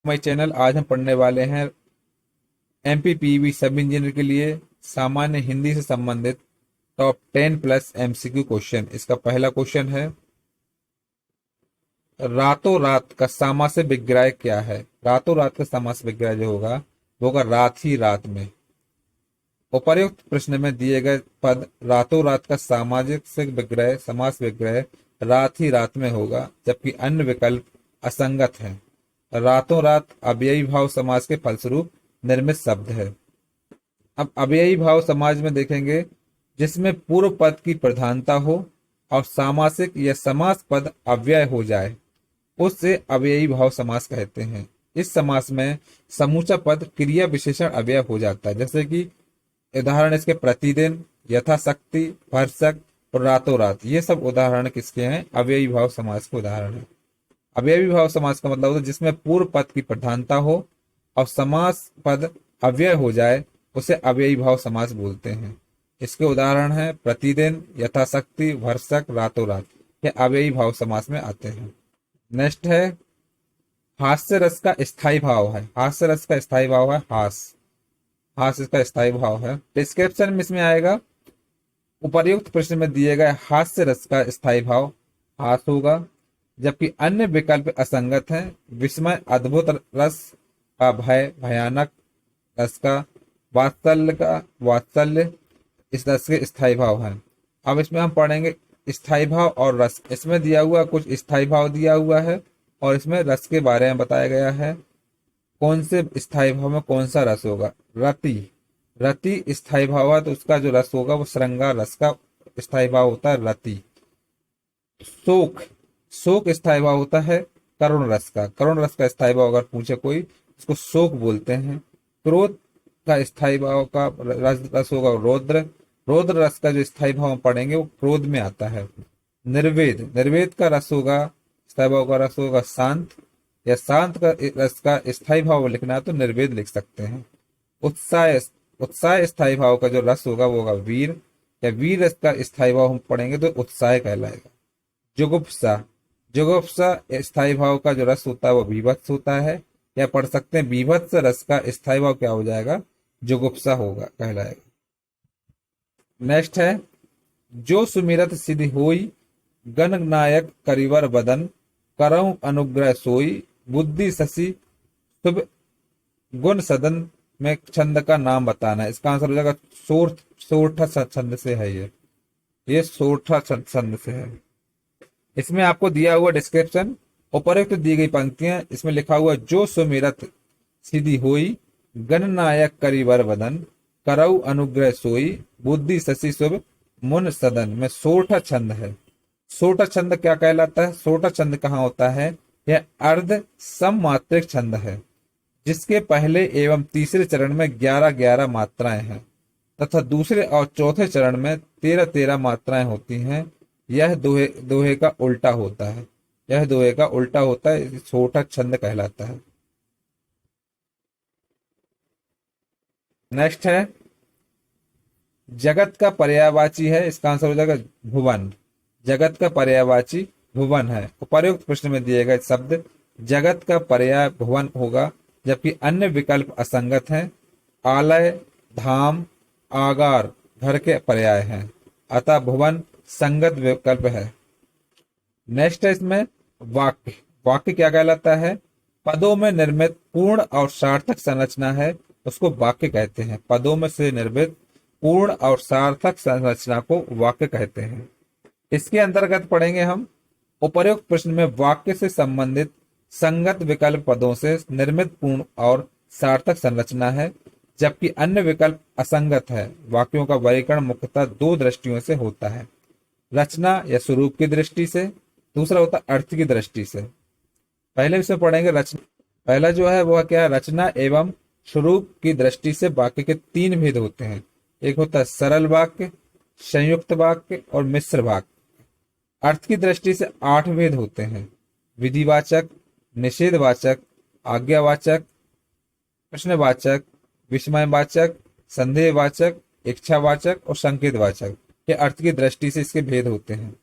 My channel. आज हम पढ़ने वाले हैं एमपीपीवी सब इंजीनियर के लिए सामान्य हिंदी से संबंधित टॉप 10 प्लस एमसीक्यू क्वेश्चन। इसका पहला क्वेश्चन है, रातों रात का सामासिक विग्रह क्या है। रातों रात का सामासिक विग्रह जो होगा वो होगा रात ही रात में। उपर्युक्त प्रश्न में दिए गए पद रातों रात का सामाजिक से विग्रह समास विग्रह रात ही रात में होगा, जबकि अन्य विकल्प असंगत हैं। रातों रात अव्ययी भाव समास के फलस्वरूप निर्मित शब्द है। अब अव्ययी भाव समाज में देखेंगे जिसमें पूर्व पद की प्रधानता हो और सामासिक या समास पद अव्यय हो जाए, उससे अव्ययी भाव समास कहते हैं। इस समास में समूचा पद क्रिया विशेषण अव्यय हो जाता है, जैसे कि उदाहरण इसके प्रतिदिन, यथाशक्ति, भरसक और रातों रात। ये सब उदाहरण किसके हैं? अव्ययी भाव समास के उदाहरण है। अव्ययी भाव समास का मतलब होता है जिसमें पूर्व पद की प्रधानता हो और समास पद अव्यय हो जाए, उसे अव्ययी भाव समास बोलते हैं। इसके उदाहरण है प्रतिदिन, यथाशक्ति, भरसक, रातों रात। ये अव्ययी भाव समास में आते हैं। नेक्स्ट है, हास्य रस का स्थायी भाव है। हास्य रस का स्थायी भाव है हास। हास इसका स्थायी भाव है। डिस्क्रिप्शन में इसमें आएगा, उपर्युक्त प्रश्न में दिए गए हास्य रस का स्थायी भाव हास होगा, जबकि अन्य विकल्प असंगत हैं। विस्मय अद्भुत रस का, भय भयानक रस का, वात्सल्य का वात्सल्य इस रस के स्थायी भाव हैं। अब इसमें हम पढ़ेंगे स्थायी भाव और रस। इसमें दिया हुआ कुछ स्थायी भाव दिया हुआ है और इसमें रस के बारे में बताया गया है। कौन से स्थायी भाव में कौन सा रस होगा? रति। रति स्थायी भाव है तो उसका जो रस होगा वो श्रृंगार रस का स्थायी भाव होता है रति। शोक। शोक स्थायी भाव होता है करुण रस का। करुण रस का स्थायी भाव अगर पूछे कोई, उसको शोक बोलते हैं। क्रोध का स्थायी भाव का रस होगा रौद्र। रौद्र रस का जो स्थायी भाव पढ़ेंगे वो क्रोध में आता है। निर्वेद। निर्वेद का रस होगा, स्थायी भाव का रस होगा शांत, या शांत का रस का स्थायी भाव लिखना है तो निर्वेद लिख सकते हैं। उत्साह। उत्साह स्थायी भाव का जो रस होगा वो होगा वीर, या वीर रस का स्थायी भाव हम पढ़ेंगे तो उत्साह कहलाएगा। जुगुप्सा। जुगुप्सा स्थायी भाव का जो रस होता है वो बीभत्स होता है, या पढ़ सकते हैं बीभत्स रस का स्थायी भाव क्या हो जाएगा? जुगुप्सा होगा कहलाएगा। नेक्स्ट है, जो सुमिरत सिद्धि होई, गणनायक करिवर बदन, करऊं अनुग्रह सोई, बुद्धि शशि शुभ गुण सदन में छंद का नाम बताना है। इसका आंसर हो जाएगा सोरठा छंद से है। ये सोरठा छंद से है। इसमें आपको दिया हुआ डिस्क्रिप्शन, उपरोक्त दी गई पंक्तियां, इसमें लिखा हुआ जो सुमिरत सिद्धि होई, गणनायक करिवर बदन, करऊ अनुग्रह सोई, बुद्धि शशि शुभ मुन सदन में सोरठा छंद है। सोरठा छंद क्या कहलाता है? सोरठा छंद कहाँ होता है? यह अर्ध सममात्रिक छंद है, जिसके पहले एवं तीसरे चरण में 11-11 मात्राएं हैं तथा दूसरे और चौथे चरण में 13-13 मात्राएं होती हैं। यह दोहे का उल्टा होता है। यह दोहे का उल्टा होता है, सोरठा छंद कहलाता है। नेक्स्ट है, जगत का पर्यायवाची है। इसका आंसर हो जाएगा भुवन। जगत का पर्यायवाची भुवन है। उपर्युक्त प्रश्न में दिए गए शब्द जगत का पर्याय भुवन होगा, जबकि अन्य विकल्प असंगत हैं। आलय, धाम, आगार घर के पर्याय हैं, अतः भुवन संगत विकल्प है। नेक्स्ट है इसमें वाक्य। वाक्य क्या कहलाता है? पदों में निर्मित पूर्ण और सार्थक संरचना है, उसको वाक्य कहते हैं। पदों में से निर्मित पूर्ण और सार्थक संरचना को वाक्य कहते हैं। इसके अंतर्गत पढ़ेंगे हम, उपर्युक्त प्रश्न में वाक्य से संबंधित संगत विकल्प पदों से निर्मित पूर्ण और सार्थक संरचना है, जबकि अन्य विकल्प असंगत है। वाक्यों का वर्गीकरण मुख्यतः दो दृष्टियों से होता है, रचना या स्वरूप की दृष्टि से, दूसरा होता है अर्थ की दृष्टि से। पहले इसमें पढ़ेंगे रचना। पहला जो है वह क्या है? रचना एवं स्वरूप की दृष्टि से वाक्य के 3 भेद होते हैं। एक होता है सरल वाक्य, संयुक्त वाक्य और मिश्र वाक्य। अर्थ की दृष्टि से 8 भेद होते हैं, विधिवाचक, निषेधवाचक, आज्ञावाचक, प्रश्नवाचक, विस्मयवाचक, संदेहवाचक, इच्छावाचक और संकेतवाचक। ये अर्थ की दृष्टि से इसके भेद होते हैं।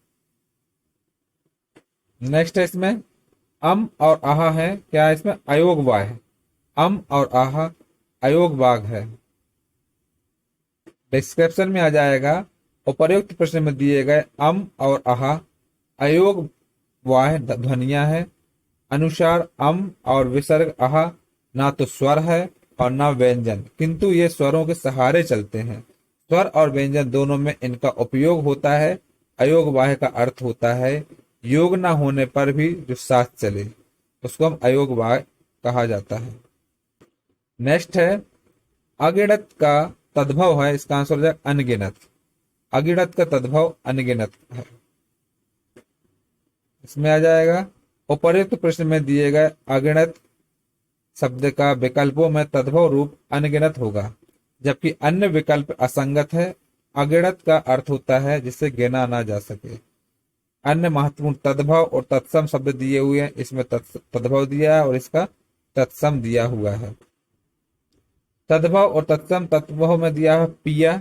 नेक्स्ट है इसमें अम और आह है, क्या है इसमें? अयोग वाह है। अम और आह अयोग वाग है। डिस्क्रिप्शन में आ जाएगा, उपर्युक्त प्रश्न में दिए गए अम और आह अयोग वाह ध्वनियां है। अनुसार अम और विसर्ग आह ना तो स्वर है और ना व्यंजन, किंतु ये स्वरों के सहारे चलते हैं। स्वर और व्यंजन दोनों में इनका उपयोग होता है। अयोग वाह का अर्थ होता है योग ना होने पर भी जो साथ चले, उसको हम अयोग वाह कहा जाता है। नेक्स्ट है अगिनत का तद्भव है, इसका आंसर हो जाएगा अनगिनत। अगिनत का तद्भव अनगिनत है, इसमें आ जाएगा। उपर्युक्त प्रश्न में दिए गए अगिनत शब्द का विकल्पों में तद्भव रूप अनगिनत होगा, जबकि अन्य विकल्प असंगत है। अगिनत का अर्थ होता है जिसे गिना ना जा सके। अन्य महत्वपूर्ण तद्भव और तत्सम शब्द दिए हुए हैं, इसमें तद्भव दिया है और इसका तत्सम दिया हुआ है। तद्भव और तत्सम, तद्भव में दिया है पिया,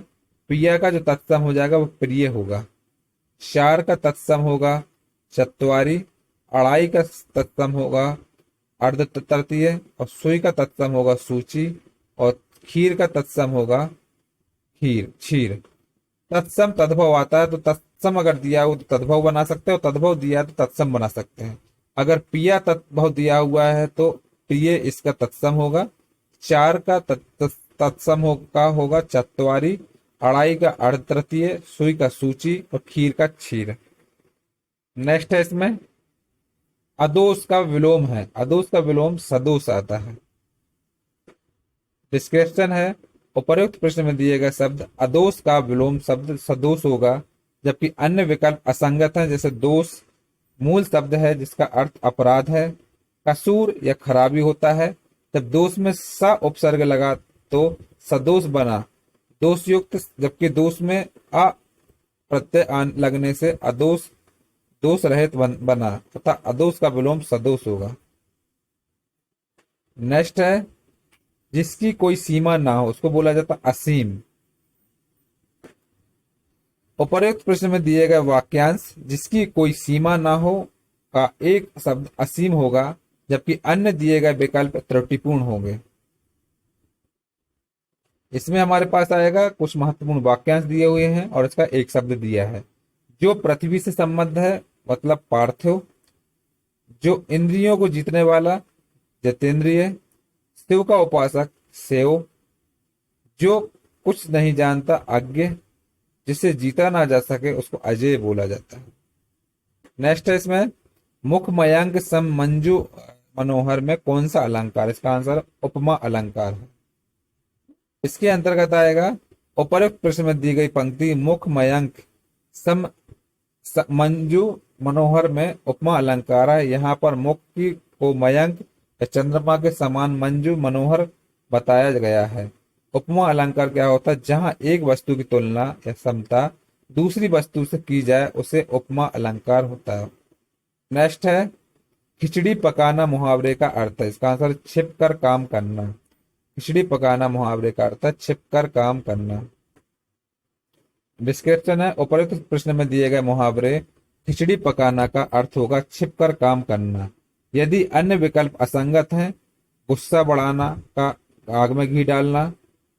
पिया का जो तत्सम हो जाएगा वो प्रिय होगा। शार का तत्सम होगा चत्वारी, अड़ाई का तत्सम होगा अर्ध तृतीय, और सुई का तत्सम होगा सूची, और खीर का तत्सम होगा खीर क्षीर। तत्सम तद्भव आता है तो तत्सम अगर दिया हो तो तद्भव बना सकते हैं, और तद्भव दिया है तो तत्सम बना सकते हैं। अगर पिया तद्भव दिया हुआ है तो प्रिय इसका तत्सम होगा। चार का तत्सम होगा चत्वारी, अड़ाई का अर्ध तृतीय, सुई का सूची और खीर का क्षीर। नेक्स्ट है इसमें अदोष का विलोम है, अदोष का विलोम सदोष आता है। डिस्क्रिप्शन है उपर्युक्त प्रश्न में दिए गए शब्द अदोष का विलोम शब्द सदोष होगा, जबकि अन्य विकल्प असंगत है। जैसे दोष मूल शब्द है जिसका अर्थ अपराध है। कसूर या खराबी होता है, जब दोष में स उपसर्ग लगा तो सदोष बना दोष युक्त, जबकि दोष में अ प्रत्यय लगने से अदोष दोष रहित बना तथा अदोष का विलोम सदोष होगा। नेक्स्ट है जिसकी कोई सीमा ना हो उसको बोला जाता असीम। उपर्युक्त प्रश्न में दिए गए वाक्यांश जिसकी कोई सीमा ना हो का एक शब्द असीम होगा, जबकि अन्य दिए गए विकल्प त्रुटिपूर्ण होंगे। इसमें हमारे पास आएगा कुछ महत्वपूर्ण वाक्यांश दिए हुए हैं और इसका एक शब्द दिया है। जो पृथ्वी से संबद्ध है मतलब पार्थिव, जो इंद्रियों को जीतने वाला जितेंद्रिय, शिव का उपासक सेव, जो कुछ नहीं जानता अज्ञ, जिसे जीता ना जा सके उसको अजय बोला जाता है। नेक्स्ट है इसमें मुख मयंक सम मंजू मनोहर में कौन सा अलंकार? इसका आंसर उपमा अलंकार है। इसके अंतर्गत आएगा उपर्युक्त प्रश्न में दी गई पंक्ति मुख मयंक सम मंजू मनोहर में उपमा अलंकार है। यहाँ पर मुख की को मयंक या चंद्रमा के समान मंजू मनोहर बताया गया है। उपमा अलंकार क्या होता है? जहां एक वस्तु की तुलना या समता दूसरी वस्तु से की जाए उसे उपमा अलंकार होता है। नेक्स्ट है खिचड़ी पकाना मुहावरे का अर्थ है। इसका आंसर छिप कर काम करना। खिचड़ी पकाना मुहावरे का अर्थ है छिप कर काम करना। डिस्क्रिप्शन है उपर्युक्त प्रश्न में दिए गए मुहावरे खिचड़ी पकाना का अर्थ होगा छिप कर काम करना। यदि अन्य विकल्प असंगत हैं, गुस्सा बढ़ाना का आग में घी डालना,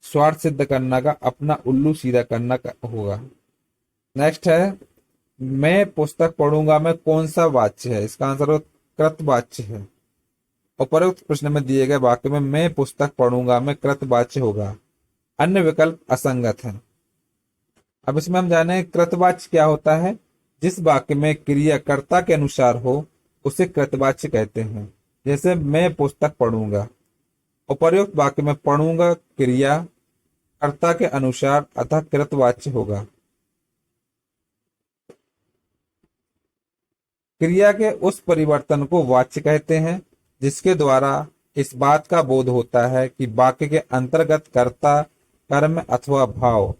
स्वार्थ सिद्ध करना का अपना उल्लू सीधा करना का होगा। नेक्स्ट है मैं पुस्तक पढ़ूंगा में कौन सा वाच्य है? इसका आंसर कृत वाच्य है। उपर्युक्त प्रश्न में दिए गए वाक्य में मैं पुस्तक पढ़ूंगा में कृत वाच्य होगा। अन्य विकल्प असंगत है। अब इसमें हम जाने कृतवाच्य क्या होता है। जिस वाक्य में क्रिया कर्ता के अनुसार हो उसे कृतवाच्य कहते हैं। जैसे मैं पुस्तक पढ़ूंगा। उपर्युक्त वाक्य में पढ़ूंगा क्रिया कर्ता के अनुसार अतः कृतवाच्य होगा। क्रिया के उस परिवर्तन को वाच्य कहते हैं जिसके द्वारा इस बात का बोध होता है कि वाक्य के अंतर्गत कर्ता, कर्म अथवा भाव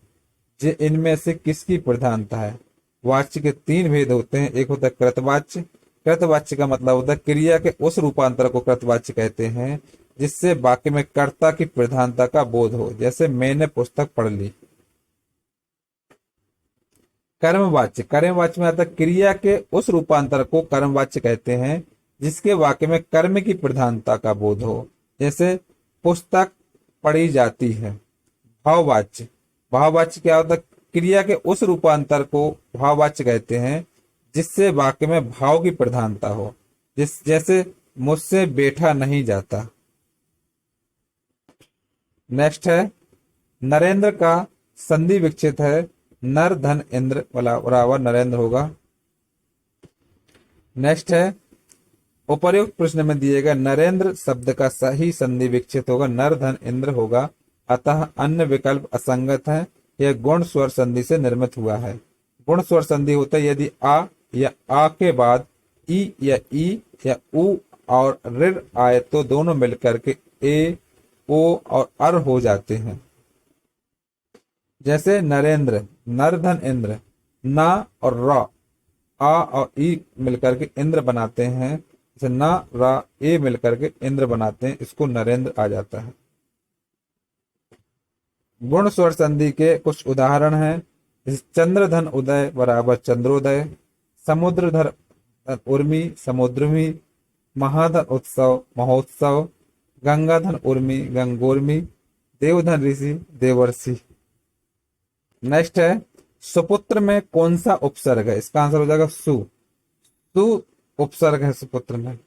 जे इनमें से किसकी प्रधानता है। वाच्य के तीन भेद होते हैं। एक होता है कृतवाच्य। कृतवाच्य का मतलब होता है क्रिया के उस रूपांतर को कृतवाच्य कहते हैं जिससे वाक्य में कर्ता की प्रधानता का बोध हो। जैसे मैंने पुस्तक पढ़ ली। कर्मवाच्य, कर्मवाच्य में आता है क्रिया के उस रूपांतर को कर्मवाच्य कहते हैं जिसके वाक्य में कर्म की प्रधानता का बोध हो, जैसे पुस्तक पढ़ी जाती है। भाववाच्य, भाववाच्य क्या होता है? क्रिया के उस रूपांतर को भाववाच्य कहते हैं जिससे वाक्य में भाव की प्रधानता हो, जैसे मुझसे बैठा नहीं जाता। नेक्स्ट है नरेंद्र का संधि विच्छेद है नर धन इंद्र बराबर नरेंद्र होगा। नेक्स्ट है उपर्युक्त प्रश्न में दिए गए नरेंद्र शब्द का सही संधि विच्छेद होगा नर धन इंद्र होगा, अतः अन्य विकल्प असंगत है। यह गुण स्वर संधि से निर्मित हुआ है। गुण स्वर संधि होता है यदि आ या आ के बाद ई या उ और ऋ आए तो दोनों मिलकर के ए ओ और अर हो जाते हैं। जैसे नरेंद्र, नर धन इंद्र, ना और रा, आ और ई मिलकर के इंद्र बनाते हैं, जैसे ना रा ए मिलकर के इंद्र बनाते हैं, इसको नरेंद्र आ जाता है। गुण स्वर संधि के कुछ उदाहरण हैं, चंद्रधन उदय बराबर चंद्रोदय, समुद्रधर उर्मी समुद्रमी, महाधन उत्सव महोत्सव, गंगाधन उर्मी गंगोर्मी, देवधन ऋषि देवर्षि। नेक्स्ट है सुपुत्र में कौन सा उपसर्ग है? इसका आंसर हो जाएगा सु। सु उपसर्ग है सुपुत्र में।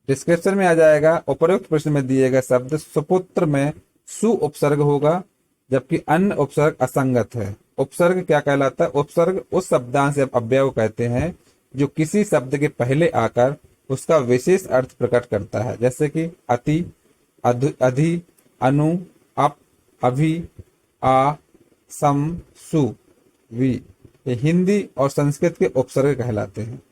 डिस्क्रिप्शन में आ जाएगा उपर्युक्त प्रश्न में दिए गए शब्द सुपुत्र में सु उपसर्ग होगा, जबकि अन्य उपसर्ग असंगत है। उपसर्ग क्या कहलाता है? उपसर्ग उस शब्दांश या अव्यय को कहते हैं जो किसी शब्द के पहले आकर उसका विशेष अर्थ प्रकट करता है, जैसे कि अति, अधि, अनु, अप, अभि, आ, सम, सु, वी। ये हिंदी और संस्कृत के उपसर्ग कहलाते हैं।